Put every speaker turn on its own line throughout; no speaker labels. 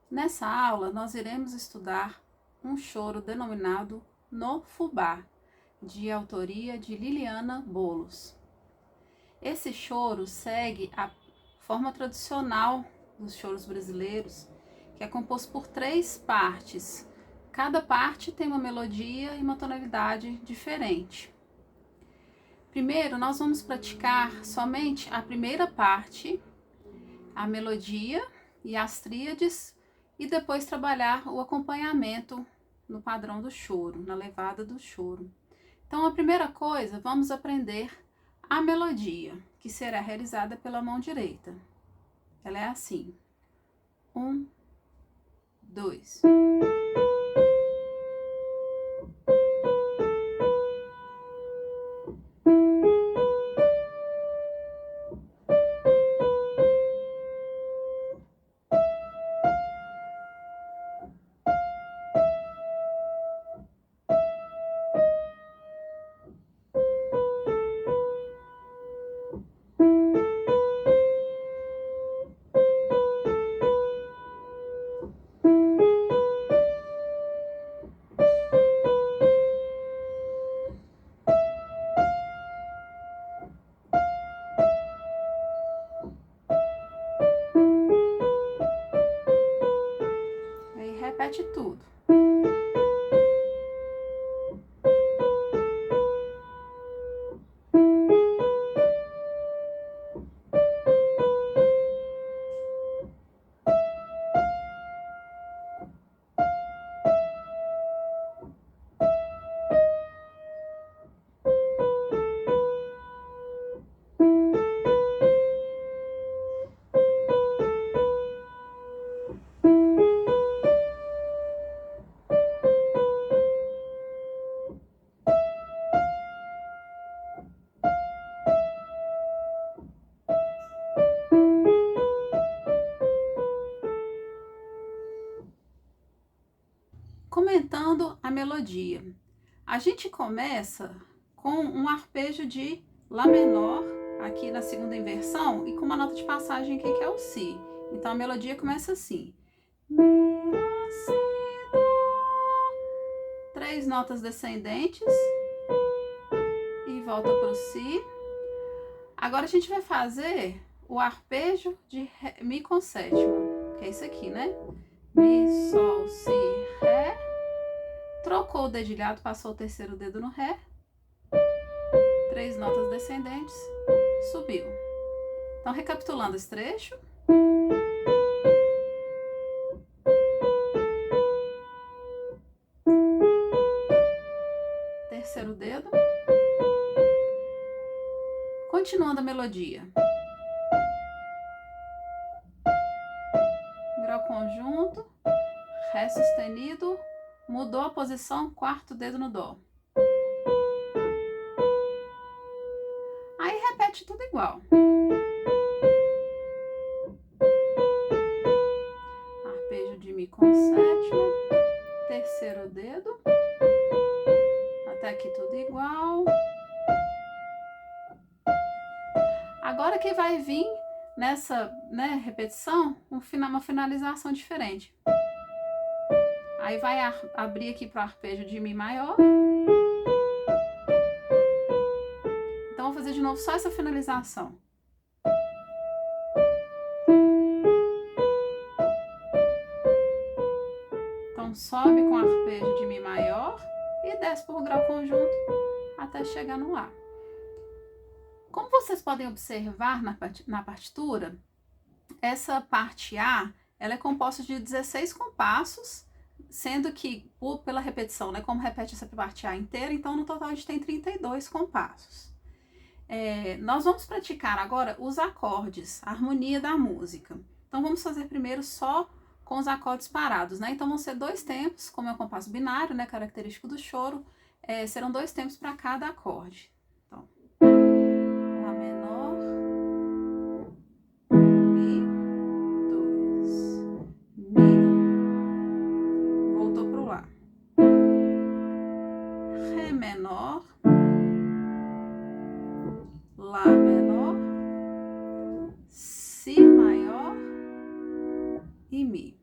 Nessa aula, nós iremos estudar um choro denominado No Fubá, de autoria de Liliana Bolos. Esse choro segue a forma tradicional dos choros brasileiros, que é composto por 3 partes. Cada parte tem uma melodia e uma tonalidade diferente. Primeiro, nós vamos praticar somente a primeira parte, a melodia e as tríades, e depois trabalhar o acompanhamento no padrão do choro, na levada do choro. Então, a primeira coisa, vamos aprender a melodia, que será realizada pela mão direita. Ela é assim: 1, 2. Aí repete tudo. Comentando a melodia, a gente começa com um arpejo de Lá menor, aqui na segunda inversão, e com uma nota de passagem aqui que é o Si. Então a melodia começa assim: Mi, Lá, Si, Dó. 3 notas descendentes e volta para o Si. Agora a gente vai fazer o arpejo de Mi com sétima, que é isso aqui, né? Mi, Sol, Si, Ré. Trocou o dedilhado, passou o terceiro dedo no Ré. 3 notas descendentes, subiu. Então, recapitulando esse trecho. Terceiro dedo. Continuando a melodia. Grau conjunto, Ré sustenido, mudou a posição, quarto dedo no Dó. Aí repete tudo igual. Arpejo de Mi com sétima, terceiro dedo, até aqui tudo igual. Agora que vai vir nessa repetição uma finalização diferente. Aí vai abrir aqui para o arpejo de Mi maior. Então, vou fazer de novo só essa finalização. Então, sobe com o arpejo de Mi maior e desce por grau conjunto até chegar no Lá. Como vocês podem observar na partitura, essa parte A, ela é composta de 16 compassos, sendo que, pela repetição, né, como repete essa parte A inteira, então no total a gente tem 32 compassos. Nós vamos praticar agora os acordes, a harmonia da música. Então vamos fazer primeiro só com os acordes parados, né? Então vão ser 2 tempos, como é o compasso binário, né, característico do choro, serão 2 tempos para cada acorde. Então, Lá menor, Mi, 2, Mi, voltou pro Lá. Ré menor, Lá menor, Si maior e Mi.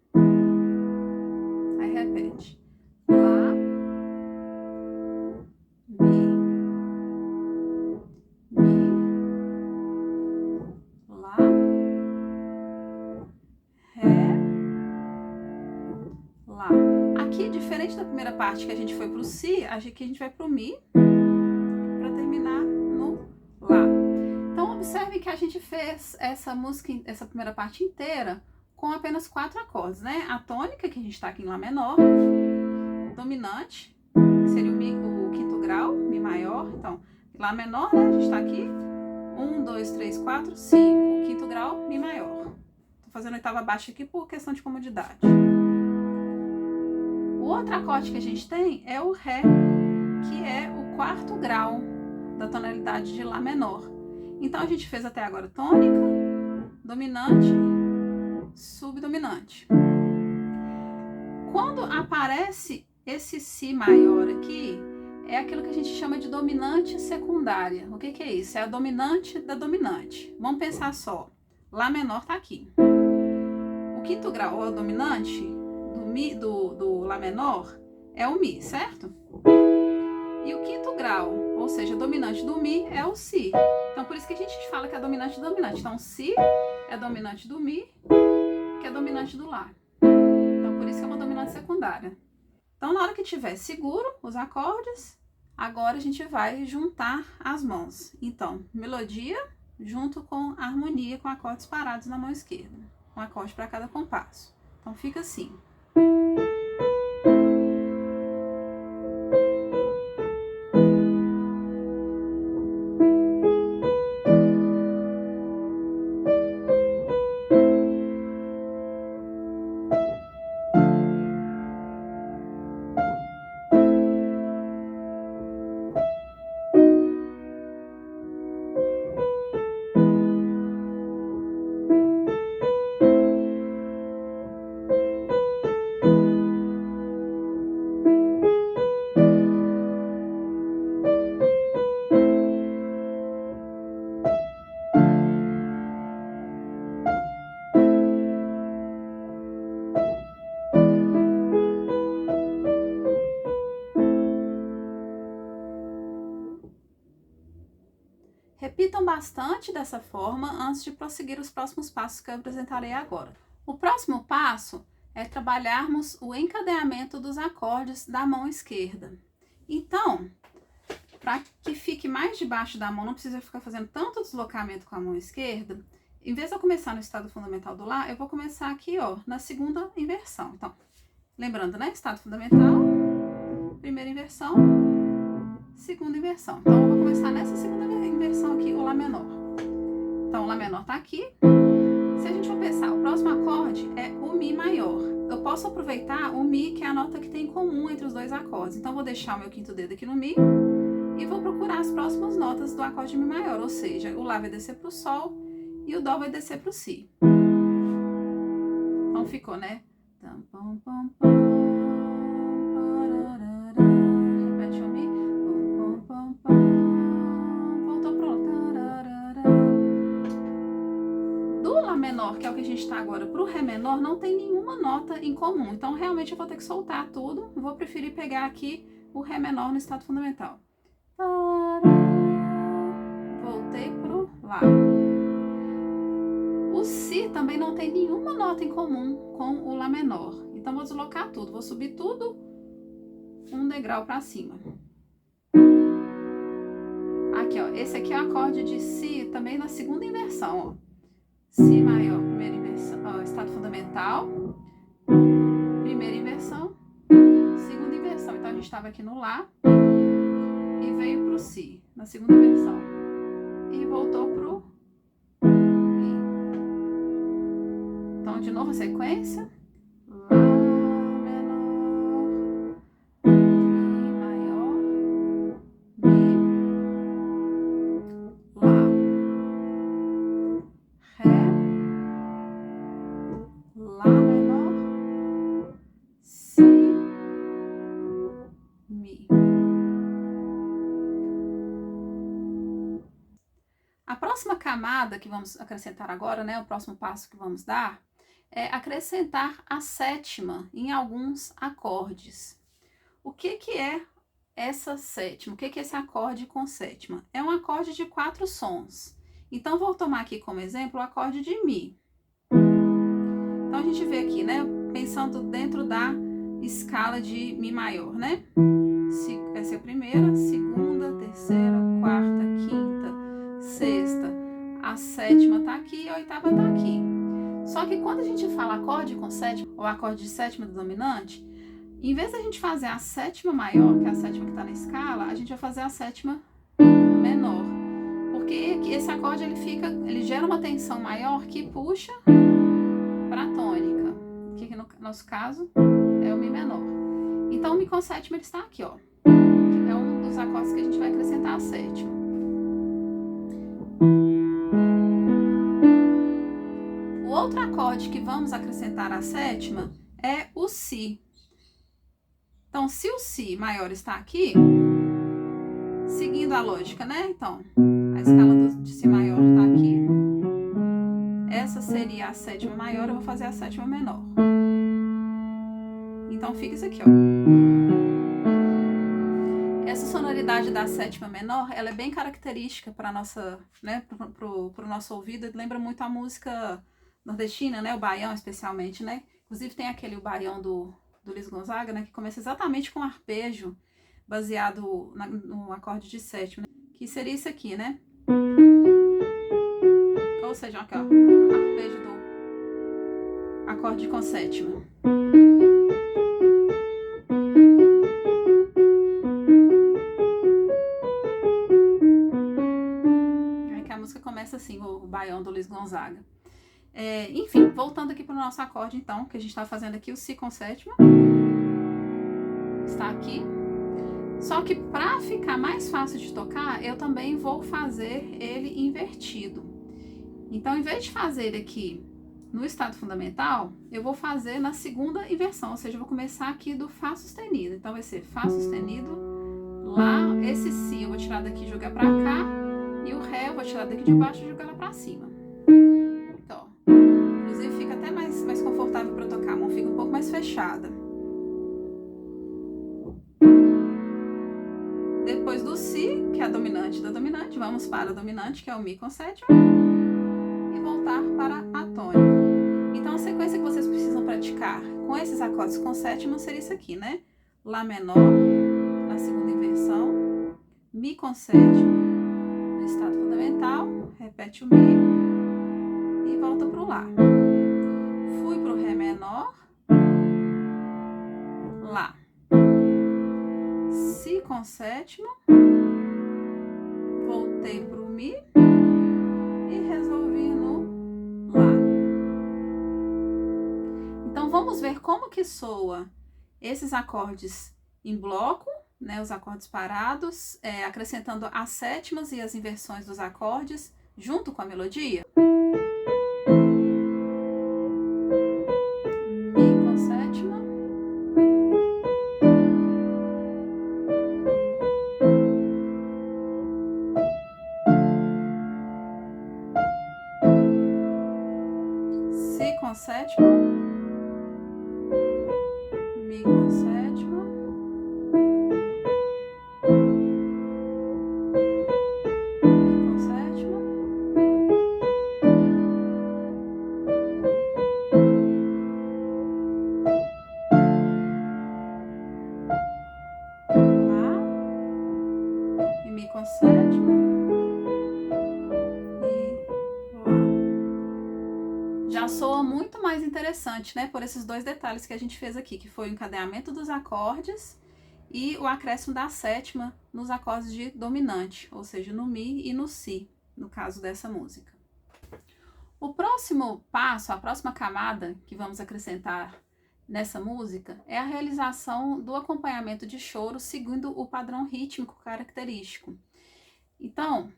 da primeira parte que a gente foi pro Si, aqui a gente vai pro Mi, para terminar no Lá. Então, observe que a gente fez essa música, essa primeira parte inteira, com apenas 4 acordes, né? A tônica, que a gente tá aqui em Lá menor, dominante, que seria o quinto grau, Mi maior. Então, Lá menor, né? A gente tá aqui, 1, 2, 3, 4, 5. Quinto grau, Mi maior. Tô fazendo oitava baixa aqui por questão de comodidade. O outro acorde que a gente tem é o Ré, que é o quarto grau da tonalidade de Lá menor. Então, a gente fez até agora tônica, dominante, subdominante. Quando aparece esse Si maior aqui, é aquilo que a gente chama de dominante secundária. O que é isso? É a dominante da dominante. Vamos pensar só. Lá menor tá aqui. O quinto grau, ou a dominante do Lá menor, é o Mi, certo? E o quinto grau, ou seja, dominante do Mi, é o Si. Então, por isso que a gente fala que é dominante dominante. Então, Si é dominante do Mi, que é dominante do Lá. Então, por isso que é uma dominante secundária. Então, na hora que tiver seguro os acordes, agora a gente vai juntar as mãos. Então, melodia junto com harmonia, com acordes parados na mão esquerda. Um acorde para cada compasso. Então, fica assim. Repitam bastante dessa forma antes de prosseguir os próximos passos que eu apresentarei agora. O próximo passo é trabalharmos o encadeamento dos acordes da mão esquerda. Então, para que fique mais debaixo da mão, não precisa ficar fazendo tanto deslocamento com a mão esquerda, em vez de eu começar no estado fundamental do Lá, eu vou começar aqui, ó, na segunda inversão. Então, lembrando, né? Estado fundamental, primeira inversão, segunda inversão. Então, eu vou começar nessa segunda inversão aqui, o Lá menor. Então, o Lá menor tá aqui. Se a gente for pensar, o próximo acorde é o Mi maior. Eu posso aproveitar o Mi, que é a nota que tem em comum entre os dois acordes. Então, vou deixar o meu quinto dedo aqui no Mi e vou procurar as próximas notas do acorde Mi maior. Ou seja, o Lá vai descer pro Sol e o Dó vai descer pro Si. Então, ficou, né? Repete o Mi. Voltou pro do Lá menor, que é o que a gente tá agora, pro Ré menor, não tem nenhuma nota em comum. Então, realmente, eu vou ter que soltar tudo. Eu vou preferir pegar aqui o Ré menor no estado fundamental. Voltei pro Lá. O Si também não tem nenhuma nota em comum com o Lá menor. Então, vou deslocar tudo. Vou subir tudo um degrau para cima. Aqui, ó. Esse aqui é o acorde de Si também na segunda inversão, ó. Si maior, primeira inversão, ó, estado fundamental. Primeira inversão. Segunda inversão. Então, a gente estava aqui no Lá e veio pro Si na segunda inversão. E voltou pro Mi. Então, de novo a sequência. Lá menor, Mi maior, Mi, Lá, Ré, Lá menor, Si, Mi. A próxima camada que vamos acrescentar agora, né, o próximo passo que vamos dar, é acrescentar a sétima em alguns acordes. O que é essa sétima? O que é esse acorde com sétima? É um acorde de 4 sons. Então, vou tomar aqui como exemplo o acorde de Mi. Então, a gente vê aqui, né, pensando dentro da escala de Mi maior, né? Essa é a primeira, segunda, terceira, quarta, quinta, sexta, a sétima tá aqui e a oitava tá aqui. Só que quando a gente fala acorde com sétima, ou acorde de sétima do dominante, em vez da gente fazer a sétima maior, que é a sétima que tá na escala, a gente vai fazer a sétima menor. Porque esse acorde ele gera uma tensão maior que puxa para a tônica, que no nosso caso é o Mi menor. Então o Mi com sétima ele está aqui, ó. Que é um dos acordes que a gente vai acrescentar a sétima. O outro acorde que vamos acrescentar a sétima é o Si. Então, se o Si maior está aqui, seguindo a lógica, né? Então, a escala de Si maior está aqui. Essa seria a sétima maior, eu vou fazer a sétima menor. Então, fica isso aqui, ó. Essa sonoridade da sétima menor, ela é bem característica para nossa, né, pro nosso ouvido. Lembra muito a música nordestina, né? O baião, especialmente, né? Inclusive, tem o baião do Luiz Gonzaga, né? Que começa exatamente com arpejo, baseado no acorde de sétima, né? Que seria isso aqui, né? Ou seja, aqui, ó, arpejo do acorde com sétima. É que a música começa assim, o baião do Luiz Gonzaga. Enfim, voltando aqui para o nosso acorde, então, que a gente está fazendo aqui, o Si com sétima. Está aqui. Só que para ficar mais fácil de tocar, eu também vou fazer ele invertido. Então, em vez de fazer ele aqui no estado fundamental, eu vou fazer na segunda inversão, ou seja, eu vou começar aqui do Fá sustenido. Então, vai ser Fá sustenido, Lá, esse Si eu vou tirar daqui e jogar para cá, e o Ré eu vou tirar daqui de baixo e jogar lá para cima. Então, inclusive fica até mais confortável para tocar, a mão fica um pouco mais fechada. Depois do Si, que é a dominante da dominante, vamos para a dominante, que é o Mi com sétima, e voltar para a tônica. Então, a sequência que vocês precisam praticar com esses acordes com sétima seria isso aqui, né? Lá menor, na segunda inversão, Mi com sétima, no estado fundamental, repete o Mi e volta para o Lá. Fui para o Ré menor, Lá. Si com sétima, voltei para o Mi e resolvi no Lá. Então, vamos ver como que soa esses acordes em bloco, né, os acordes parados, acrescentando as sétimas e as inversões dos acordes junto com a melodia. Mi com sétima. Si com sétima, Mi com sétima, Mi com sétima, Lá, e Mi com sétima, e Lá. Já soa muito mais interessante, né, por esses dois detalhes que a gente fez aqui, que foi o encadeamento dos acordes e o acréscimo da sétima nos acordes de dominante, ou seja, no Mi e no Si, no caso dessa música. O próximo passo, a próxima camada que vamos acrescentar nessa música é a realização do acompanhamento de choro seguindo o padrão rítmico característico. Então,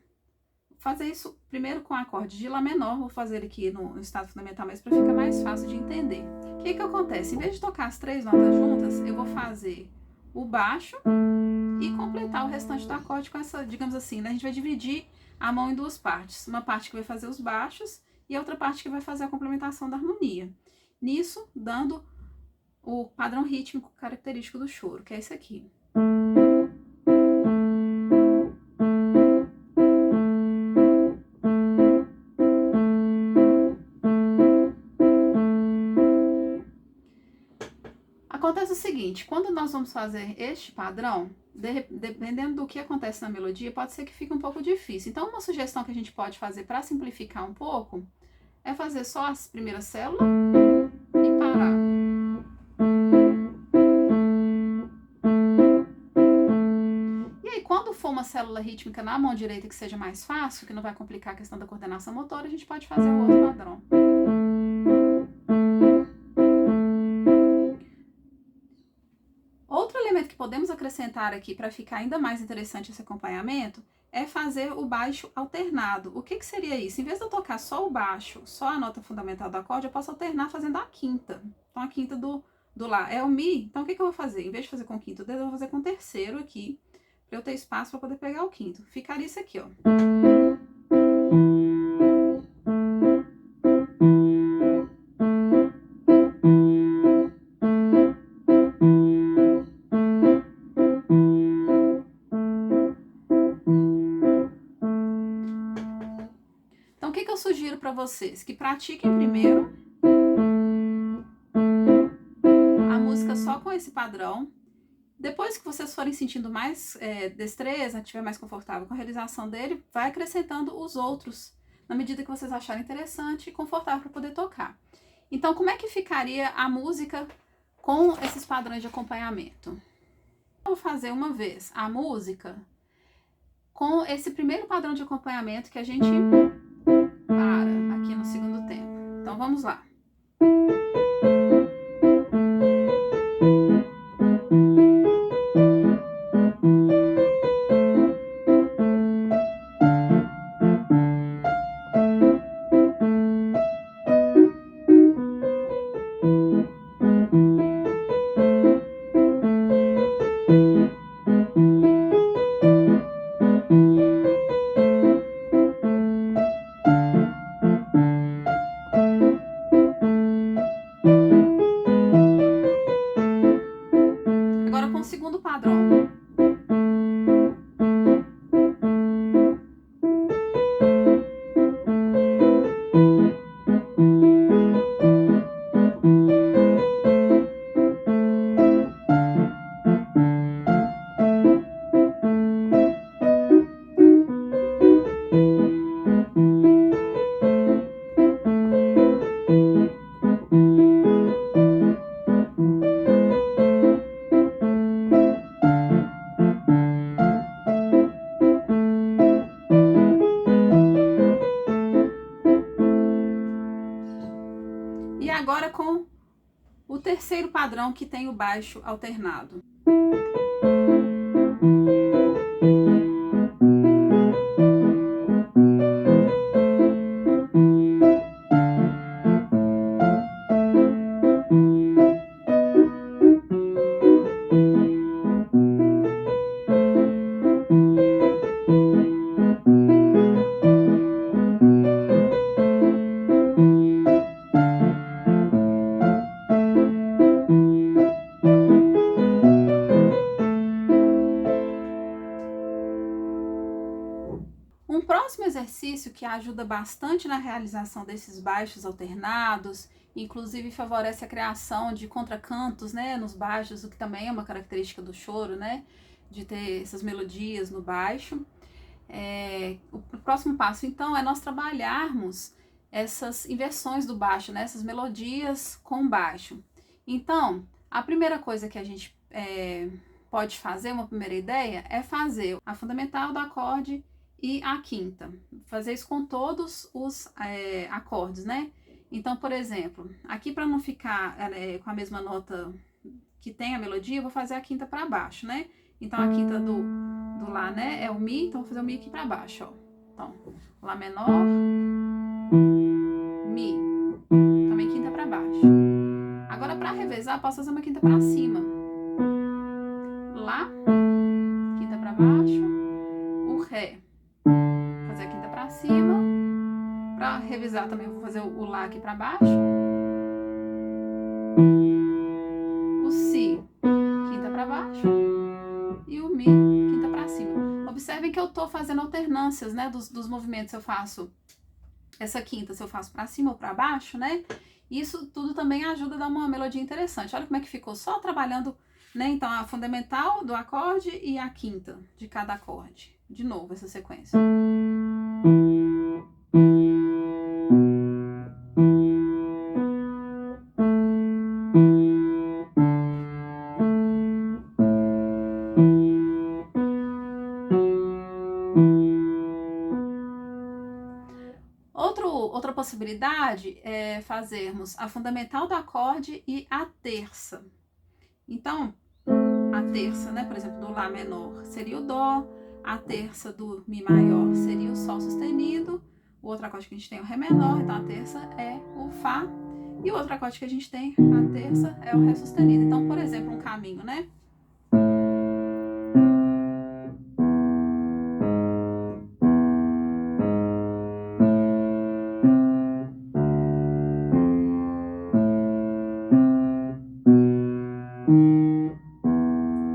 fazer isso primeiro com o acorde de Lá menor, vou fazer aqui no estado fundamental mesmo para ficar mais fácil de entender. O que acontece? Em vez de tocar as três notas juntas, eu vou fazer o baixo e completar o restante do acorde com essa, digamos assim, né? A gente vai dividir a mão em duas partes. Uma parte que vai fazer os baixos e outra parte que vai fazer a complementação da harmonia. Nisso, dando o padrão rítmico característico do choro, que é esse aqui. Acontece o seguinte. seguinte, quando nós vamos fazer este padrão, dependendo do que acontece na melodia, pode ser que fique um pouco difícil. Então, uma sugestão que a gente pode fazer para simplificar um pouco é fazer só as primeiras células e parar. E aí, quando for uma célula rítmica na mão direita que seja mais fácil, que não vai complicar a questão da coordenação motora, a gente pode fazer o outro padrão. Outro elemento que podemos acrescentar aqui para ficar ainda mais interessante esse acompanhamento é fazer o baixo alternado. O que seria isso? Em vez de eu tocar só o baixo, só a nota fundamental do acorde, eu posso alternar fazendo a quinta. Então, a quinta do Lá é o Mi. Então, o que eu vou fazer? Em vez de fazer com o quinto dedo, eu vou fazer com o terceiro aqui, para eu ter espaço para poder pegar o quinto. Ficaria isso aqui, ó. Então, o que eu sugiro para vocês? Que pratiquem primeiro a música só com esse padrão. Depois que vocês forem sentindo mais destreza, estiver mais confortável com a realização dele, vai acrescentando os outros, na medida que vocês acharem interessante e confortável para poder tocar. Então, como é que ficaria a música com esses padrões de acompanhamento? Eu vou fazer uma vez a música com esse primeiro padrão de acompanhamento que a gente para aqui no segundo tempo. Então, vamos lá. Agora com o segundo padrão. E agora com o terceiro padrão, que tem o baixo alternado. Um próximo exercício que ajuda bastante na realização desses baixos alternados, inclusive favorece a criação de contracantos, né, nos baixos, o que também é uma característica do choro, né, de ter essas melodias no baixo. O próximo passo, então, é nós trabalharmos essas inversões do baixo, né, essas melodias com baixo. Então, a primeira coisa que a gente pode fazer, uma primeira ideia, é fazer a fundamental do acorde e a quinta. Fazer isso com todos os acordes, né? Então, por exemplo, aqui para não ficar com a mesma nota que tem a melodia, eu vou fazer a quinta para baixo, né? Então, a quinta do Lá, né, é o Mi, então vou fazer o Mi aqui para baixo, ó. Então, Lá menor, Mi, também quinta para baixo. Agora, para revezar, posso fazer uma quinta para cima. Lá, quinta para baixo, o Ré. Fazer a quinta pra cima. Pra revisar também eu vou fazer o Lá aqui pra baixo. O Si, quinta pra baixo. E o Mi, quinta pra cima. Observem que eu tô fazendo alternâncias, né, dos movimentos. Eu faço essa quinta, se eu faço pra cima ou pra baixo, né? Isso tudo também ajuda a dar uma melodia interessante. Olha como é que ficou, só trabalhando né? Então, a fundamental do acorde e a quinta de cada acorde. De novo, essa sequência. Outra possibilidade é fazermos a fundamental do acorde e a terça. Então, a terça, né, por exemplo, do Lá menor seria o Dó, a terça do Mi maior seria o Sol sustenido, o outro acorde que a gente tem é o Ré menor, então a terça é o Fá, e o outro acorde que a gente tem, a terça, é o Ré sustenido. Então, por exemplo, um caminho, né?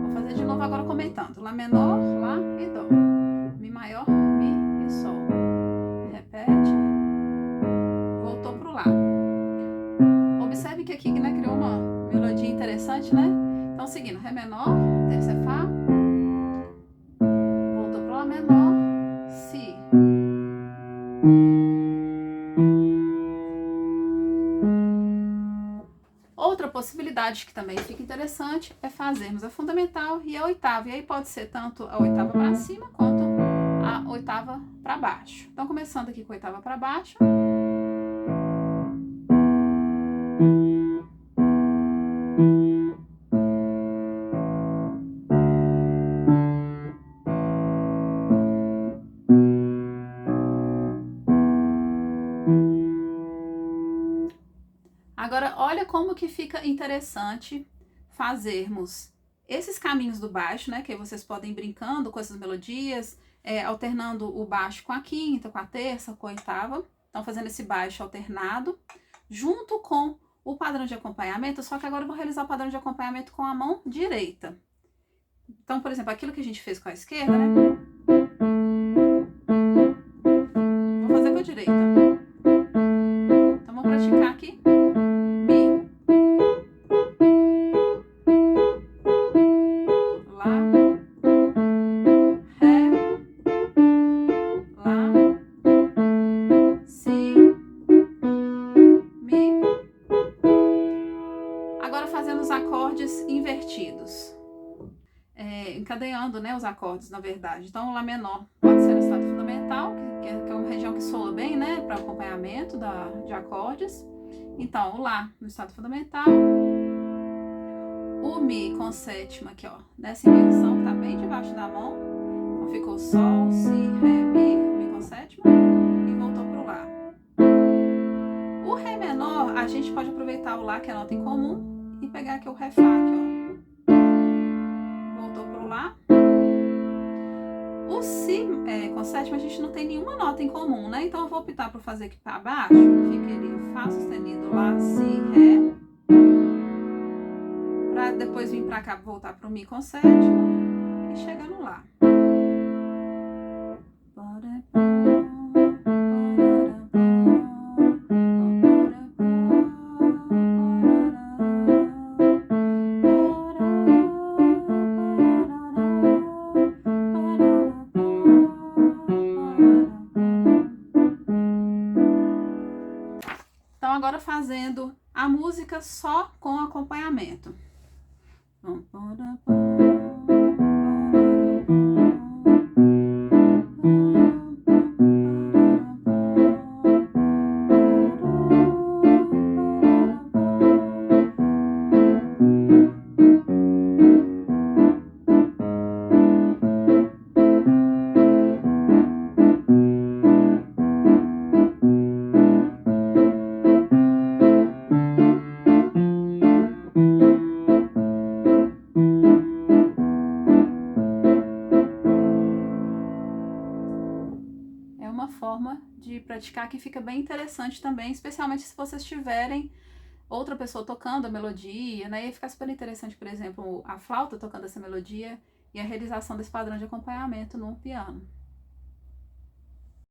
Vou fazer de novo agora comentando. Lá menor, Lá e Dó. Mi maior, Mi e Sol. Repete. Voltou pro Lá. Observe que aqui, né, criou uma melodia interessante, né? Então, seguindo. Ré menor, terça é Fá. Voltou pro Lá menor, Si. Outra possibilidade que também fica interessante é fazermos a fundamental e a oitava. E aí pode ser tanto a oitava para cima quanto a oitava para baixo. Então, começando aqui com a oitava para baixo. Agora, olha como que fica interessante fazermos esses caminhos do baixo, né? Que aí vocês podem ir brincando com essas melodias, alternando o baixo com a quinta, com a terça, com a oitava. Então, fazendo esse baixo alternado, junto com o padrão de acompanhamento, só que agora eu vou realizar o padrão de acompanhamento com a mão direita. Então, por exemplo, aquilo que a gente fez com a esquerda, né? Vou fazer com a direita. Então, vamos praticar aqui. Invertidos, encadeando, né, os acordes, na verdade. Então, o Lá menor pode ser no estado fundamental, que é uma região que soa bem, né, para acompanhamento de acordes. Então, o Lá no estado fundamental, o Mi com sétima aqui, ó, nessa inversão que tá bem debaixo da mão. Então, ficou Sol, Si, Ré, Mi com sétima e voltou pro Lá. O Ré menor, a gente pode aproveitar o Lá, que é a nota em comum, e pegar aqui o Ré Fá, aqui, ó. Voltou pro Lá. O Si com sétima a gente não tem nenhuma nota em comum, né? Então eu vou optar por fazer aqui para baixo, ficaria o Fá sustenido, Lá, Si, Ré. Pra depois vir pra cá, voltar pro Mi com sétima e chegar no Lá. Então, agora fazendo a música só com acompanhamento. Forma de praticar que fica bem interessante também, especialmente se vocês tiverem outra pessoa tocando a melodia, né? E fica super interessante, por exemplo, a flauta tocando essa melodia e a realização desse padrão de acompanhamento no piano.